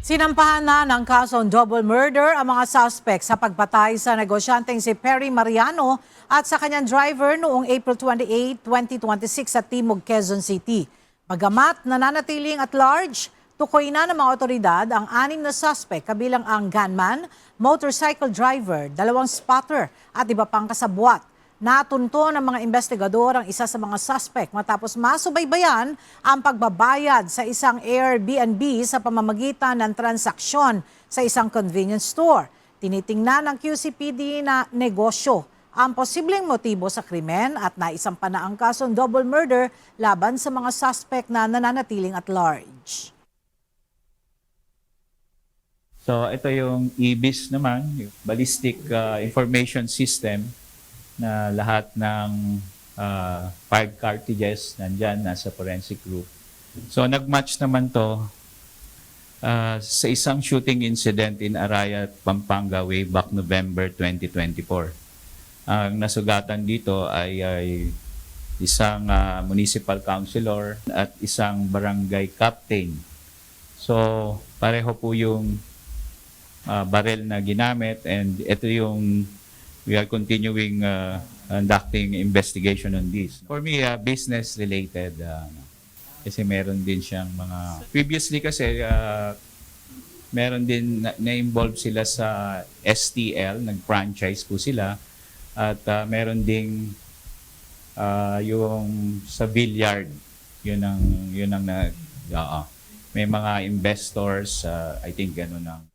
Sinampahan na ng kasong double murder ang mga suspect sa pagpatay sa negosyanteng si Perry Mariano at sa kanyang driver noong April 28, 2026 sa Timog, Quezon City. Bagamat nananatiling at large, tukoy na ng mga otoridad ang 6 na suspect kabilang ang gunman, motorcycle driver, 2 spotter at iba pang kasabwat. Natunto ng mga investigador ang isa sa mga suspect matapos masubaybayan ang pagbabayad sa isang Airbnb sa pamamagitan ng transaksyon sa isang convenience store. Tinitingnan ng QCPD na negosyo ang posibleng motibo sa krimen at naisampa na ang kasong double murder laban sa mga suspect na nananatiling at large. So ito yung EBIS naman, yung Ballistic Information System, na lahat ng fired cartridges nandyan, nasa forensic group. So nag-match naman to sa isang shooting incident in Arayat, Pampanga way back November 2024. Ang nasugatan dito ay isang municipal councilor at isang barangay captain. So pareho po yung barrel na ginamit, and ito yung we are continuing conducting investigation on this. For me, business related. Kasi meron din siyang mga... Previously kasi, meron din na-involve sila sa STL, nag-franchise po sila. At meron ding yung sa Billiard. Yun ang may mga investors, I think gano'n ang...